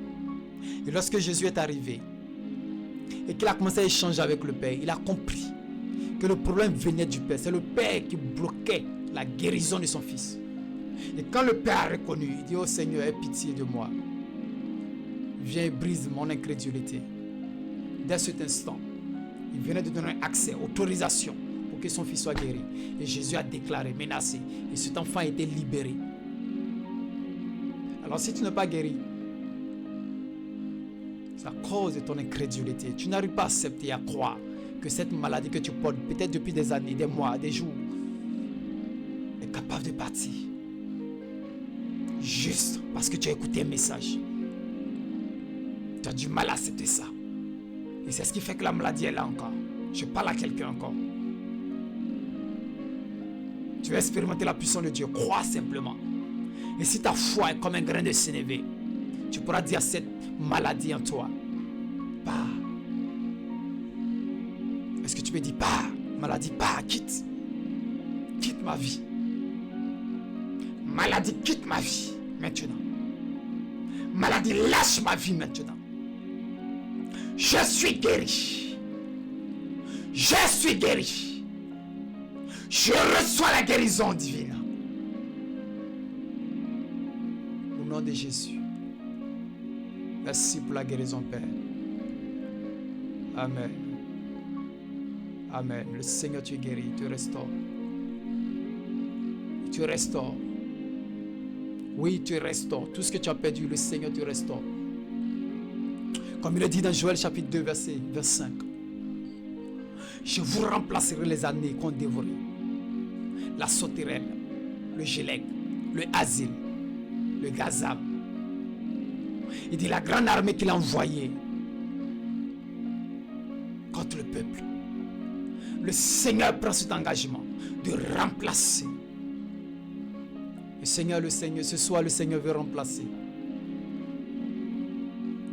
Et lorsque Jésus est arrivé et qu'il a commencé à échanger avec le Père, il a compris que le problème venait du Père. C'est le Père qui bloquait la guérison de son fils. Et quand le Père a reconnu, il dit: oh Seigneur, aie pitié de moi. Viens et brise mon incrédulité. Dès cet instant, Il venait de donner accès, autorisation pour que son fils soit guéri. Et Jésus a déclaré, menacé. Et cet enfant a été libéré. Alors si tu n'es pas guéri, c'est à cause de ton incrédulité. Tu n'arrives pas à accepter, à croire que cette maladie que tu portes, peut-être depuis des années, des mois, des jours, est capable de partir. Juste parce que tu as écouté un message. Tu as du mal à accepter ça. Et c'est ce qui fait que la maladie est là encore. Je parle à quelqu'un encore. Tu vas expérimenter la puissance de Dieu. Crois simplement. Et si ta foi est comme un grain de sénévé, tu pourras dire à cette maladie en toi, pars. Est-ce que tu peux dire, pars, maladie, pars, quitte. Quitte ma vie. Maladie, quitte ma vie maintenant. Maladie, lâche ma vie maintenant. Je suis guéri. Je suis guéri. Je reçois la guérison divine. Au nom de Jésus. Merci pour la guérison, Père. Amen. Amen. Le Seigneur te guérit, te restaure. Tu restaures. Oui, tu restaures. Tout ce que tu as perdu, le Seigneur te restaure. Comme il le dit dans Joël chapitre 2, verset 5. Je vous remplacerai les années qu'on dévorait. La sauterelle, le gélec, le asile, le gazam. Il dit la grande armée qu'il a envoyée contre le peuple. Le Seigneur prend cet engagement de remplacer. Le Seigneur, ce soir, le Seigneur veut remplacer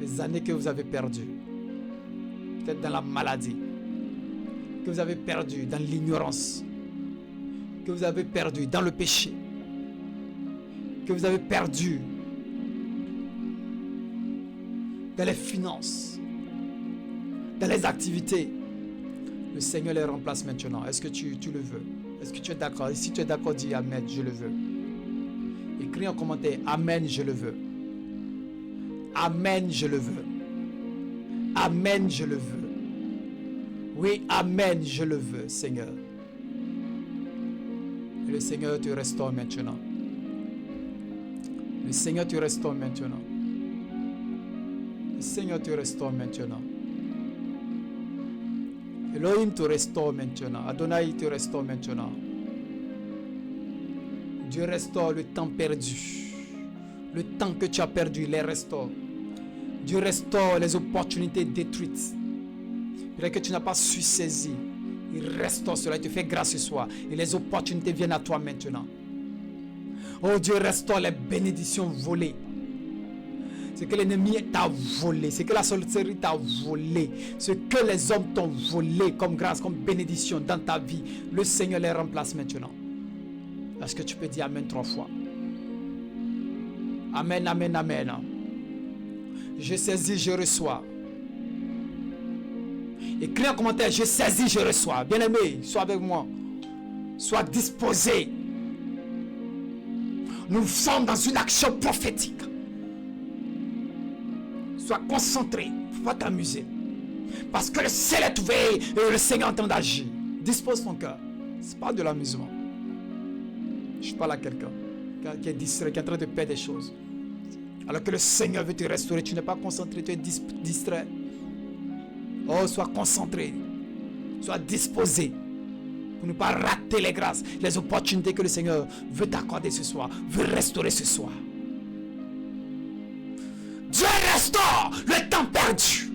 les années que vous avez perdues. Peut-être dans la maladie, que vous avez perdu dans l'ignorance, que vous avez perdu dans le péché, que vous avez perdu dans les finances, dans les activités. Le Seigneur les remplace maintenant. Est-ce que tu le veux? Est-ce que tu es d'accord? Et si tu es d'accord, dis Amen, je le veux. Écris en commentaire, Amen, je le veux. Amen, je le veux. Amen, je le veux. Oui, Amen, je le veux, Seigneur. Et le Seigneur te restaure maintenant. Le Seigneur te restaure maintenant. Le Seigneur te restaure maintenant. Elohim te restaure maintenant. Adonai te restaure maintenant. Dieu restaure le temps perdu. Le temps que tu as perdu, il les restaure. Dieu restaure les opportunités détruites. Peut-être que tu n'as pas su saisir. Il restaure cela. Il te fait grâce ce soir. Et les opportunités viennent à toi maintenant. Oh, Dieu restaure les bénédictions volées. Ce que l'ennemi t'a volé, ce que la sorcellerie t'a volé, ce que les hommes t'ont volé comme grâce, comme bénédiction dans ta vie, le Seigneur les remplace maintenant. Est-ce que tu peux dire Amen 3 fois? Amen, Amen, Amen. Je saisis, je reçois. Écris en commentaire, je saisis, je reçois. Bien-aimé, sois avec moi. Sois disposé. Nous sommes dans une action prophétique. Sois concentré, il ne faut pas t'amuser. Parce que le ciel est ouvert et le Seigneur est en train d'agir. Dispose ton cœur. Ce n'est pas de l'amusement. Je parle à quelqu'un qui est distrait, qui est en train de perdre des choses. Alors que le Seigneur veut te restaurer, tu n'es pas concentré, tu es distrait. Oh, sois concentré. Sois disposé pour ne pas rater les grâces, les opportunités que le Seigneur veut t'accorder ce soir, veut restaurer ce soir. Dieu restaure le temps perdu.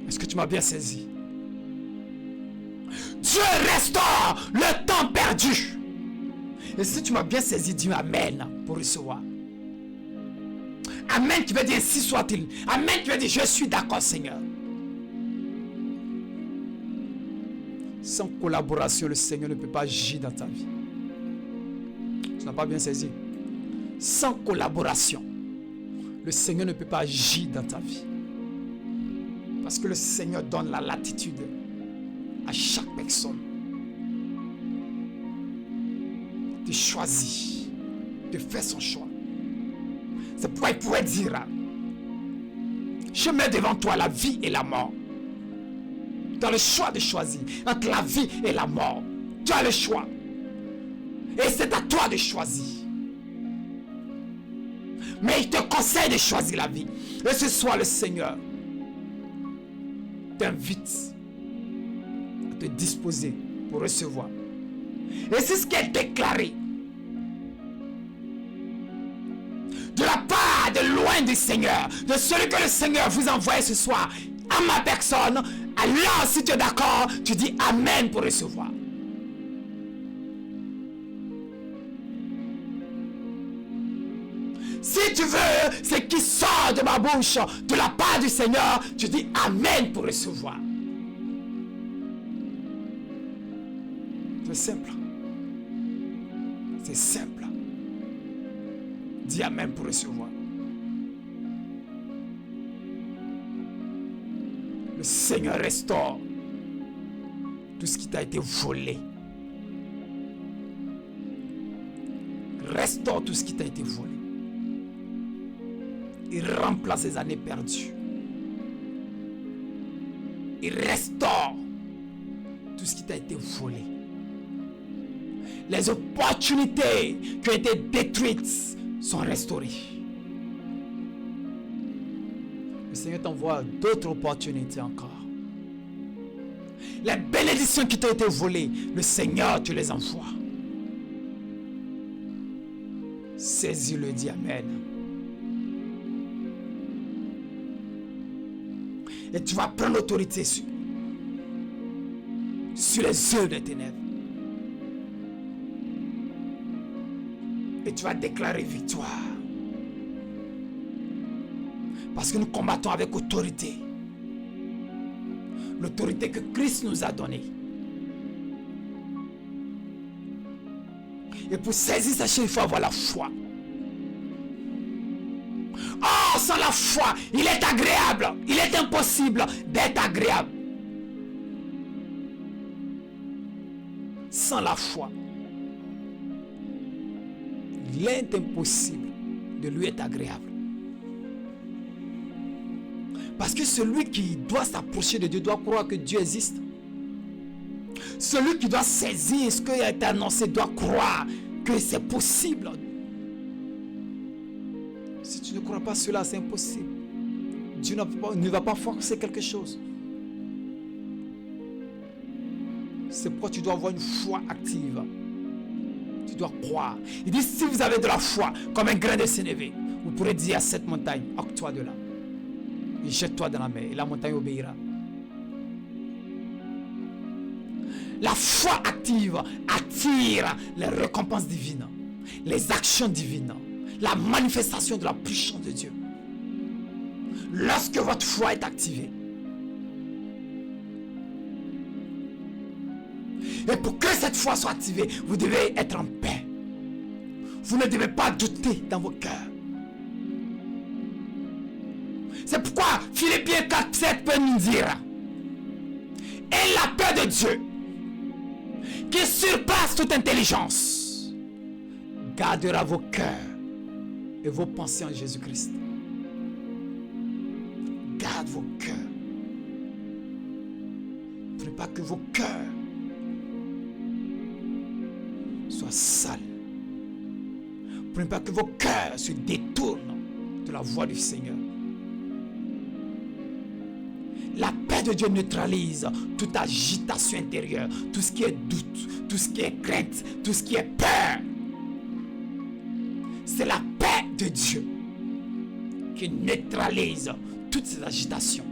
Est-ce que tu m'as bien saisi? Dieu restaure le temps perdu. Et si tu m'as bien saisi, dis Amen pour recevoir. Amen qui veut dire ainsi soit-il. Amen qui veut dire je suis d'accord, Seigneur. Sans collaboration, le Seigneur ne peut pas agir dans ta vie. Tu n'as pas bien saisi. Sans collaboration, le Seigneur ne peut pas agir dans ta vie. Parce que le Seigneur donne la latitude à chaque personne de choisir, de faire son choix. C'est pourquoi il pourrait dire, je mets devant toi la vie et la mort. Tu as le choix de choisir entre la vie et la mort. Tu as le choix. Et c'est à toi de choisir. Mais il te conseille de choisir la vie. Et ce soir, le Seigneur t'invite à te disposer pour recevoir. Et c'est ce qui est déclaré de la part de loin du Seigneur, de celui que le Seigneur vous envoie ce soir à ma personne. Alors, si tu es d'accord, tu dis Amen pour recevoir. Si tu veux ce qui sort de ma bouche de la part du Seigneur, tu dis Amen pour recevoir. C'est simple. C'est simple. Dis Amen pour recevoir. Le Seigneur restaure tout ce qui t'a été volé. Restaure tout ce qui t'a été volé. Il remplace les années perdues. Il restaure tout ce qui t'a été volé. Les opportunités qui ont été détruites sont restaurées. Le Seigneur t'envoie d'autres opportunités encore. Les bénédictions qui t'ont été volées, le Seigneur te les envoie. Saisis-le, dis Amen. Et tu vas prendre l'autorité sur les œuvres des ténèbres. Et tu vas déclarer victoire. Parce que nous combattons avec autorité. L'autorité que Christ nous a donnée. Et pour saisir sa chair, il faut avoir la foi. Oh, sans la foi, il est agréable. Il est impossible d'être agréable. Sans la foi, il est impossible de lui être agréable. Parce que celui qui doit s'approcher de Dieu doit croire que Dieu existe. Celui qui doit saisir ce qui a été annoncé doit croire que c'est possible. Si tu ne crois pas cela, c'est impossible. Dieu ne va pas forcer quelque chose. C'est pourquoi tu dois avoir une foi active. Tu dois croire. Il dit, si vous avez de la foi, comme un grain de sénévé, vous pourrez dire à cette montagne, octroie de là. Et jette-toi dans la mer, et la montagne obéira. La foi active attire les récompenses divines, les actions divines, la manifestation de la puissance de Dieu. Lorsque votre foi est activée, et pour que cette foi soit activée, vous devez être en paix. Vous ne devez pas douter dans vos cœurs. C'est pourquoi Philippiens 4:7 peut nous dire: et la paix de Dieu, qui surpasse toute intelligence, gardera vos cœurs et vos pensées en Jésus-Christ. Garde vos cœurs. Ne voulez pas que vos cœurs soient sales. Ne voulez pas que vos cœurs se détournent de la voie du Seigneur. La paix de Dieu neutralise toute agitation intérieure, tout ce qui est doute, tout ce qui est crainte, tout ce qui est peur. C'est la paix de Dieu qui neutralise toutes ces agitations.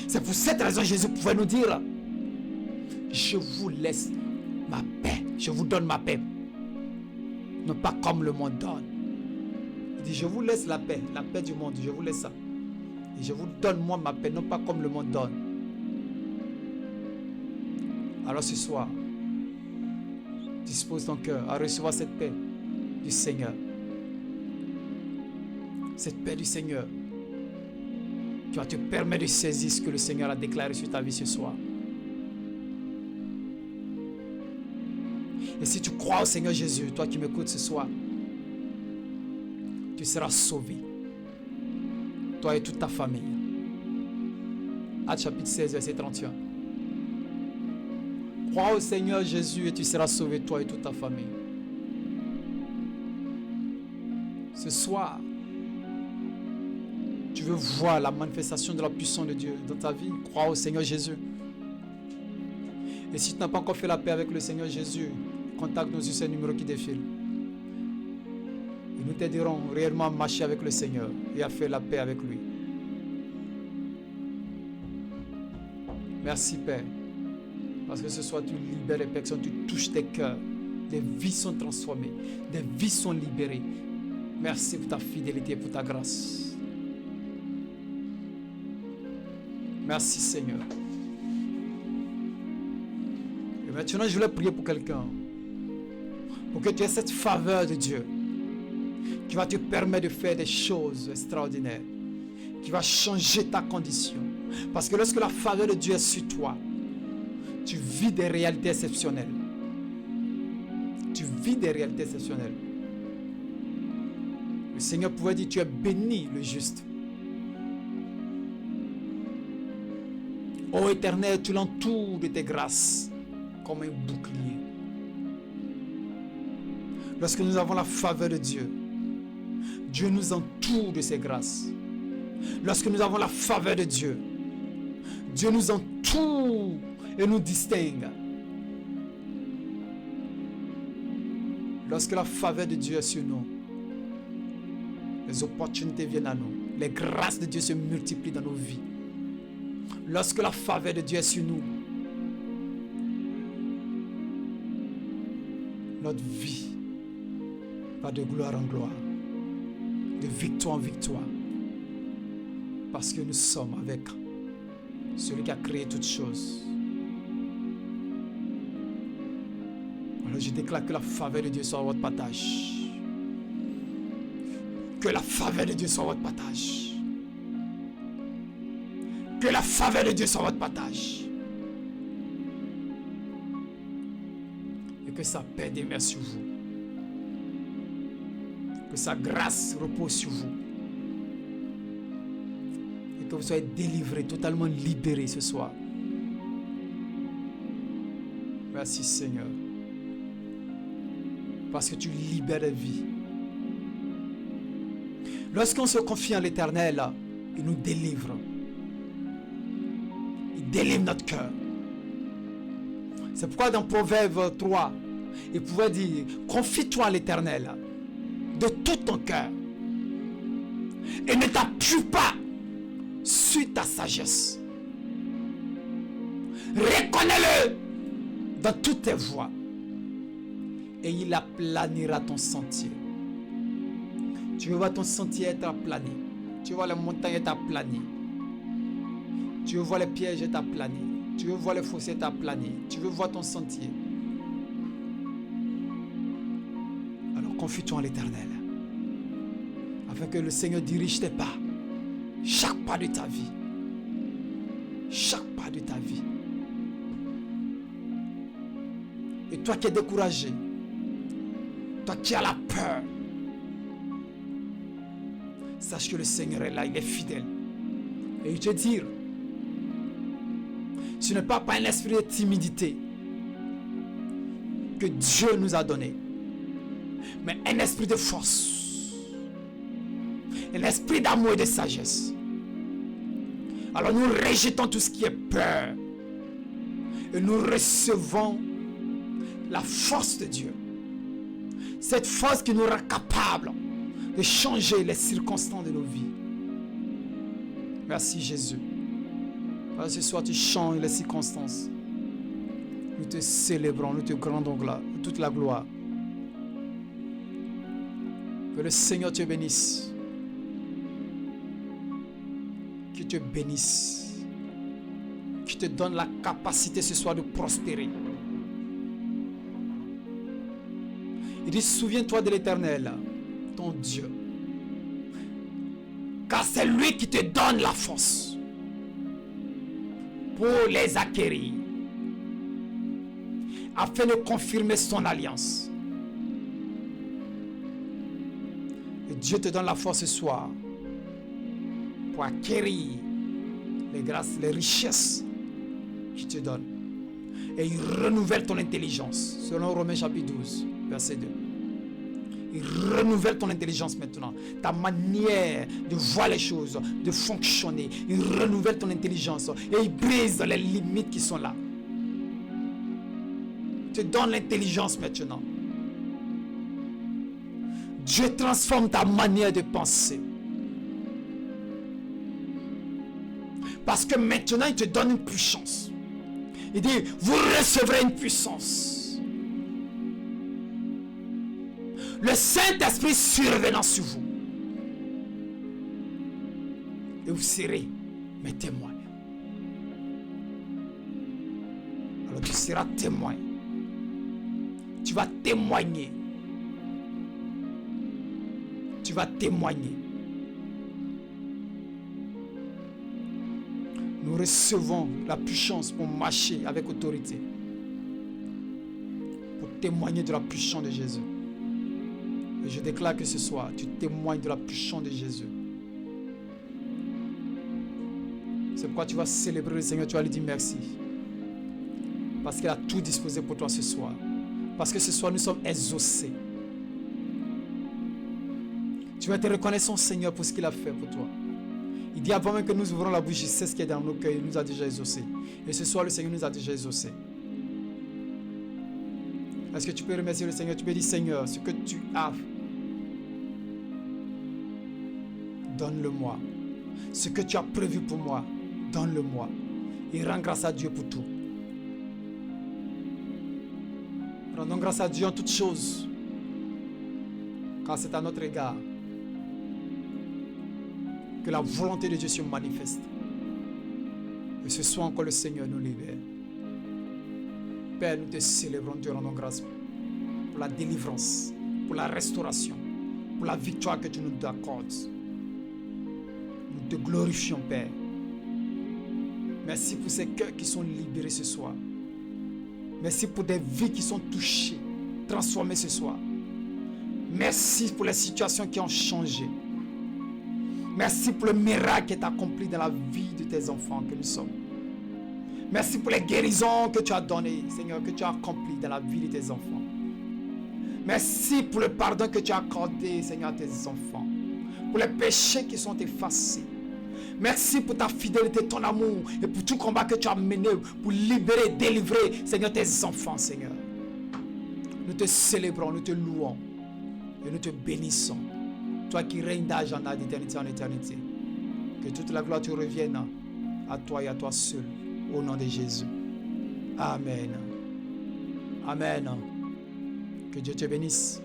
C'est pour cette raison que Jésus pouvait nous dire: je vous laisse ma paix, je vous donne ma paix, non pas comme le monde donne. Il dit: je vous laisse la paix du monde, je vous laisse ça. Et je vous donne moi ma paix, non pas comme le monde donne. Alors ce soir, dispose ton cœur à recevoir cette paix du Seigneur. Cette paix du Seigneur qui va te permettre de saisir ce que le Seigneur a déclaré sur ta vie ce soir. Et si tu crois au Seigneur Jésus, toi qui m'écoutes ce soir, tu seras sauvé. Toi et toute ta famille. Actes chapitre 16, verset 31. Crois au Seigneur Jésus et tu seras sauvé, toi et toute ta famille. Ce soir, tu veux voir la manifestation de la puissance de Dieu dans ta vie, crois au Seigneur Jésus. Et si tu n'as pas encore fait la paix avec le Seigneur Jésus, contacte-nous sur ce numéro qui défile. Et nous t'aiderons réellement à marcher avec le Seigneur et à faire la paix avec lui. Merci Père, parce que ce soir tu libères les personnes, tu touches tes cœurs, des vies sont transformées, des vies sont libérées. Merci pour ta fidélité et pour ta grâce. Merci Seigneur. Et maintenant je voulais prier pour quelqu'un, pour que tu aies cette faveur de Dieu qui va te permettre de faire des choses extraordinaires, qui va changer ta condition. Parce que lorsque la faveur de Dieu est sur toi, tu vis des réalités exceptionnelles. Tu vis des réalités exceptionnelles. Le Seigneur pouvait dire, tu es béni le juste. Ô Éternel, tu l'entoures de tes grâces comme un bouclier. Lorsque nous avons la faveur de Dieu, Dieu nous entoure de ses grâces. Lorsque nous avons la faveur de Dieu, Dieu nous entoure et nous distingue. Lorsque la faveur de Dieu est sur nous, les opportunités viennent à nous. Les grâces de Dieu se multiplient dans nos vies. Lorsque la faveur de Dieu est sur nous, notre vie va de gloire en gloire, de victoire en victoire, parce que nous sommes avec celui qui a créé toutes choses. Alors je déclare que la faveur de Dieu soit votre partage. Que la faveur de Dieu soit votre partage. Que la faveur de Dieu soit votre partage. Et que sa paix demeure sur vous. Que sa grâce repose sur vous. Et que vous soyez délivrés, totalement libérés ce soir. Merci Seigneur. Parce que tu libères la vie. Lorsqu'on se confie en l'Éternel, il nous délivre. Il délivre notre cœur. C'est pourquoi dans Proverbe 3, il pouvait dire, confie-toi à l'Éternel de tout ton cœur et ne t'appuie pas sur ta sagesse. Reconnais-le dans toutes tes voies et il aplanira ton sentier. Tu veux voir ton sentier être aplani. Tu veux voir les montagnes être aplanies. Tu veux voir les pièges être aplani. Tu veux voir les fossés être aplani. Tu veux voir ton sentier. Alors confie-toi en l'Éternel, afin que le Seigneur dirige tes pas. Chaque pas de ta vie. Chaque pas de ta vie. Et toi qui es découragé, toi qui as la peur, sache que le Seigneur est là, il est fidèle. Et il te dit, ce n'est pas un esprit de timidité que Dieu nous a donné, mais un esprit de force, un esprit d'amour et de sagesse. Alors nous rejetons tout ce qui est peur et nous recevons la force de Dieu. Cette force qui nous rend capables de changer les circonstances de nos vies. Merci Jésus. Ce soir tu changes les circonstances. Nous te célébrons, nous te rendons toute la gloire. Que le Seigneur te bénisse. Qu'il te bénisse. Qu'il te donne la capacité ce soir de prospérer. Il dit, souviens-toi de l'Éternel, ton Dieu. Car c'est lui qui te donne la force pour les acquérir, afin de confirmer son alliance. Et Dieu te donne la force ce soir pour acquérir les grâces, les richesses qu'il te donne. Et il renouvelle ton intelligence. Selon Romains chapitre 12, verset 2. Il renouvelle ton intelligence maintenant. Ta manière de voir les choses, de fonctionner. Il renouvelle ton intelligence. Et il brise les limites qui sont là. Il te donne l'intelligence maintenant. Dieu transforme ta manière de penser. Parce que maintenant, il te donne une puissance. Il dit, vous recevrez une puissance. Le Saint-Esprit survenant sur vous. Et vous serez mes témoins. Alors tu seras témoin. Tu vas témoigner. Tu vas témoigner. Nous recevons la puissance pour marcher avec autorité. Pour témoigner de la puissance de Jésus. Et je déclare que ce soir, tu témoignes de la puissance de Jésus. C'est pourquoi tu vas célébrer le Seigneur, tu vas lui dire merci. Parce qu'il a tout disposé pour toi ce soir. Parce que ce soir, nous sommes exaucés. Tu vas être reconnaissant, Seigneur, pour ce qu'il a fait pour toi. Il dit avant même que nous ouvrons la bouche, il sait ce qui est dans nos cœurs, il nous a déjà exaucés. Et ce soir, le Seigneur nous a déjà exaucés. Est-ce que tu peux remercier le Seigneur? Tu peux dire, Seigneur, ce que tu as, donne-le-moi. Ce que tu as prévu pour moi, donne-le-moi. Et rends grâce à Dieu pour tout. Rendons grâce à Dieu en toutes choses. Car c'est à notre égard que la volonté de Dieu se manifeste. Et ce soir encore le Seigneur nous libère. Père, nous te célébrons, te rendons grâce pour la délivrance, pour la restauration, pour la victoire que tu nous accordes. Nous te glorifions, Père. Merci pour ces cœurs qui sont libérés ce soir. Merci pour des vies qui sont touchées, transformées ce soir. Merci pour les situations qui ont changé. Merci pour le miracle qui est accompli dans la vie de tes enfants que nous sommes. Merci pour les guérisons que tu as données, Seigneur, que tu as accomplies dans la vie de tes enfants. Merci pour le pardon que tu as accordé, Seigneur, à tes enfants. Pour les péchés qui sont effacés. Merci pour ta fidélité, ton amour et pour tout combat que tu as mené pour libérer, délivrer, Seigneur, tes enfants, Seigneur. Nous te célébrons, nous te louons et nous te bénissons. Toi qui règnes d'âge en âge, d'éternité en éternité. Que toute la gloire te revienne à toi et à toi seul. Au nom de Jésus. Amen. Amen. Que Dieu te bénisse.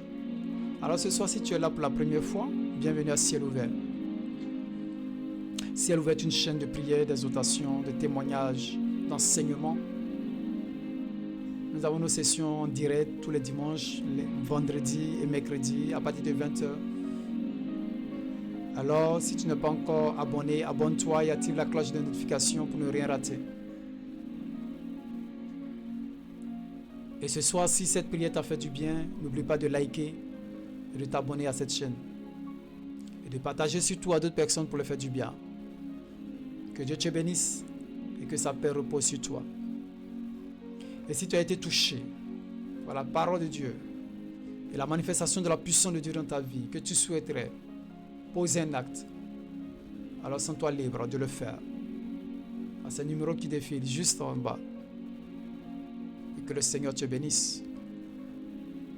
Alors ce soir, si tu es là pour la première fois, bienvenue à Ciel Ouvert. Ciel Ouvert est une chaîne de prière, d'exhortation, de témoignages, d'enseignement. Nous avons nos sessions en direct tous les dimanches, les vendredis et mercredis à partir de 20h. Alors, si tu n'es pas encore abonné, abonne-toi et active la cloche de notification pour ne rien rater. Et ce soir, si cette prière t'a fait du bien, n'oublie pas de liker et de t'abonner à cette chaîne. Et de partager surtout à d'autres personnes pour leur faire du bien. Que Dieu te bénisse et que sa paix repose sur toi. Et si tu as été touché par la parole de Dieu et la manifestation de la puissance de Dieu dans ta vie, que tu souhaiterais poser un acte, alors sens-toi libre de le faire. À ce numéro qui défile juste en bas. Et que le Seigneur te bénisse.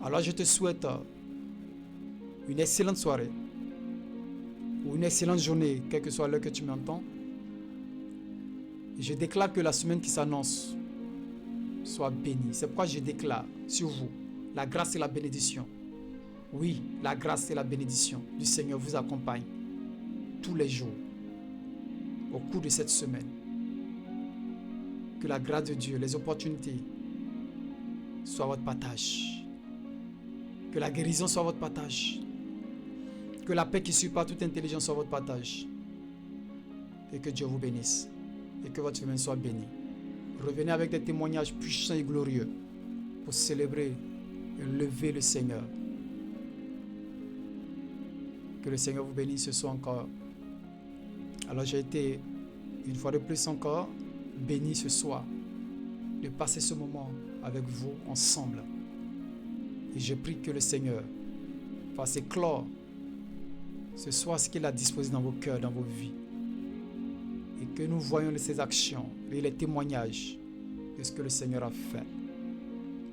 Alors je te souhaite une excellente soirée ou une excellente journée, quelle que soit l'heure que tu m'entends. Et je déclare que la semaine qui s'annonce soit bénie. C'est pourquoi je déclare sur vous la grâce et la bénédiction. Oui, la grâce et la bénédiction du Seigneur vous accompagnent tous les jours au cours de cette semaine. Que la grâce de Dieu, les opportunités soient votre partage. Que la guérison soit votre partage. Que la paix qui surpasse toute intelligence soit votre partage. Et que Dieu vous bénisse. Et que votre semaine soit bénie. Revenez avec des témoignages puissants et glorieux pour célébrer et lever le Seigneur. Que le Seigneur vous bénisse ce soir encore. Alors j'ai été une fois de plus encore béni ce soir de passer ce moment avec vous ensemble. Et je prie que le Seigneur fasse éclore ce soir ce qu'il a disposé dans vos cœurs, dans vos vies. Et que nous voyons ses actions et les témoignages de ce que le Seigneur a fait.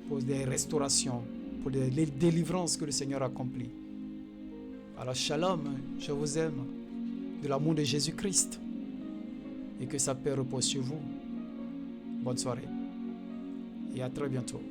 Pour des restaurations, pour des délivrances que le Seigneur a accomplies. Alors shalom, je vous aime, de l'amour de Jésus-Christ. Et que sa paix repose sur vous. Bonne soirée. Et à très bientôt.